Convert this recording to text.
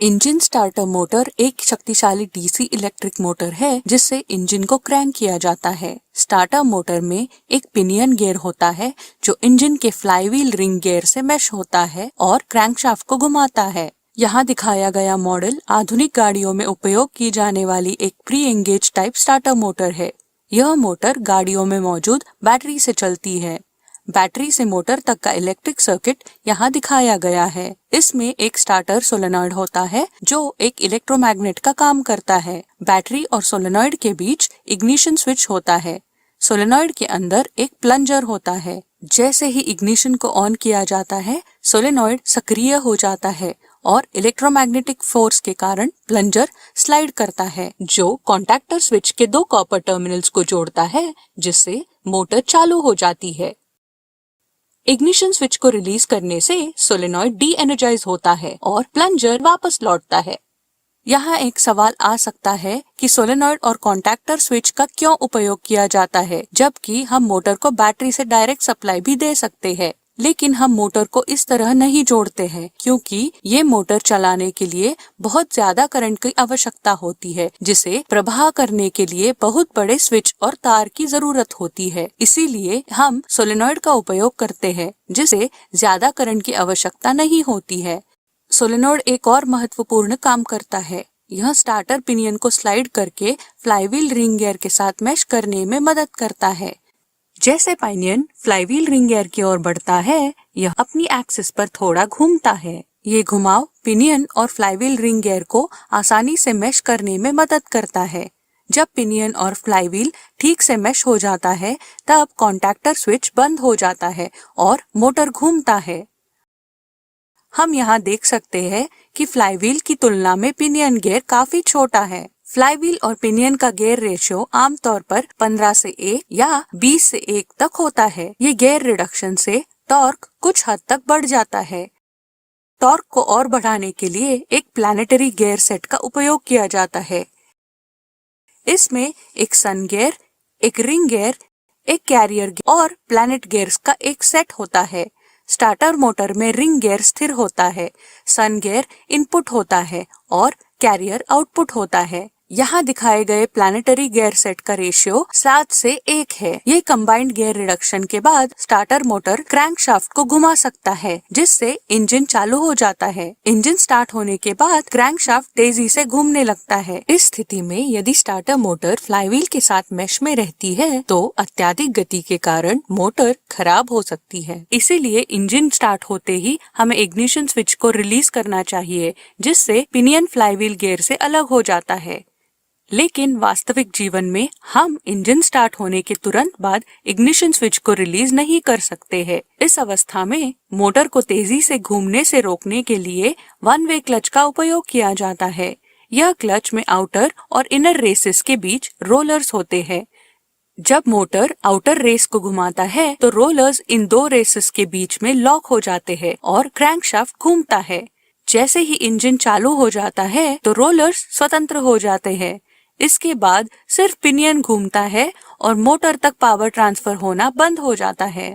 Engine starter motor एक शक्तिशाली DC electric motor है जिससे इंजन को क्रैंक किया जाता है। स्टार्टर मोटर में एक पिनियन गियर होता है जो इंजन के फ्लाईव्हील रिंग गियर से मैश होता है और क्रैंकशाफ्ट को घुमाता है। यहाँ दिखाया गया मॉडल आधुनिक गाड़ियों में उपयोग की जाने वाली एक pre engage type starter motor है। यह मोटर गाड़ियों में मौजूद बैटरी से चलती है। बैटरी से मोटर तक का इलेक्ट्रिक सर्किट यहाँ दिखाया गया है। इसमें एक स्टार्टर सोलेनॉइड होता है जो एक इलेक्ट्रोमैग्नेट का काम करता है। बैटरी और सोलेनॉइड के बीच इग्निशन स्विच होता है। सोलेनॉइड के अंदर एक प्लंजर होता है। जैसे ही इग्निशन को ऑन किया जाता है, सोलेनॉइड सक्रिय हो जाता है और इलेक्ट्रोमैग्नेटिक फोर्स के कारण प्लंजर स्लाइड करता है, जो कॉन्टैक्टर स्विच के दो कॉपर टर्मिनल्स को जोड़ता है, जिससे मोटर चालू हो जाती है। इग्निशन स्विच को रिलीज करने से सोलेनॉइड डी एनर्जाइज होता है और प्लंजर वापस लौटता है। यहाँ एक सवाल आ सकता है कि सोलेनॉइड और कॉन्टैक्टर स्विच का क्यों उपयोग किया जाता है, जबकि हम मोटर को बैटरी से डायरेक्ट सप्लाई भी दे सकते हैं। लेकिन हम मोटर को इस तरह नहीं जोड़ते हैं क्योंकि ये मोटर चलाने के लिए बहुत ज्यादा करंट की आवश्यकता होती है, जिसे प्रवाह करने के लिए बहुत बड़े स्विच और तार की जरूरत होती है। इसीलिए हम सोलेनॉइड का उपयोग करते हैं जिसे ज्यादा करंट की आवश्यकता नहीं होती है। सोलेनॉइड एक और महत्वपूर्ण काम करता है। यह स्टार्टर पिनियन को स्लाइड करके फ्लाईव्हील रिंग गियर के साथ मैश करने में मदद करता है। जैसे पिनियन फ्लाईव्हील रिंग गियर की ओर बढ़ता है, यह अपनी एक्सिस पर थोड़ा घूमता है। ये घुमाव पिनियन और फ्लाईव्हील रिंग गियर को आसानी से मैश करने में मदद करता है। जब पिनियन और फ्लाईव्हील ठीक से मैश हो जाता है, तब कॉन्टैक्टर स्विच बंद हो जाता है और मोटर घूमता है। हम यहाँ देख सकते हैं कि फ्लाईव्हील की तुलना में पिनियन गियर काफी छोटा है। फ्लाईव्हील और पिनियन का गियर रेशियो आमतौर पर 15 से 1 या 20 से 1 तक होता है। ये गियर रिडक्शन से टॉर्क कुछ हद तक बढ़ जाता है। टॉर्क को और बढ़ाने के लिए एक प्लैनेटरी गियर सेट का उपयोग किया जाता है। इसमें एक सन गियर, एक रिंग गियर, एक कैरियर गियर और प्लैनेट गियर्स का एक सेट होता है। स्टार्टर मोटर में रिंग गियर स्थिर होता है, सन गियर इनपुट होता है और कैरियर आउटपुट होता है। यहाँ दिखाए गए प्लैनेटरी गियर सेट का रेशियो 7 से 1 है। ये कंबाइंड गियर रिडक्शन के बाद स्टार्टर मोटर क्रैंकशाफ्ट को घुमा सकता है, जिससे इंजन चालू हो जाता है। इंजन स्टार्ट होने के बाद क्रैंकशाफ्ट तेजी से घूमने लगता है। इस स्थिति में यदि स्टार्टर मोटर फ्लाईव्हील के साथ मैश में रहती है तो अत्यधिक गति के कारण मोटर खराब हो सकती है। इसीलिए इंजन स्टार्ट होते ही हमें इग्निशन स्विच को रिलीज करना चाहिए, जिससे पिनियन फ्लाईव्हील गियर से अलग हो जाता है। लेकिन वास्तविक जीवन में हम इंजन स्टार्ट होने के तुरंत बाद इग्निशन स्विच को रिलीज नहीं कर सकते हैं। इस अवस्था में मोटर को तेजी से घूमने से रोकने के लिए वन वे क्लच का उपयोग किया जाता है। यह क्लच में आउटर और इनर रेसेस के बीच रोलर्स होते हैं। जब मोटर आउटर रेस को घुमाता है तो रोलर्स इन दो रेसेस के बीच में लॉक हो जाते हैं और क्रैंकशाफ्ट घूमता है। जैसे ही इंजन चालू हो जाता है तो रोलर्स स्वतंत्र हो जाते हैं। इसके बाद सिर्फ पिनियन घूमता है और मोटर तक पावर ट्रांसफर होना बंद हो जाता है।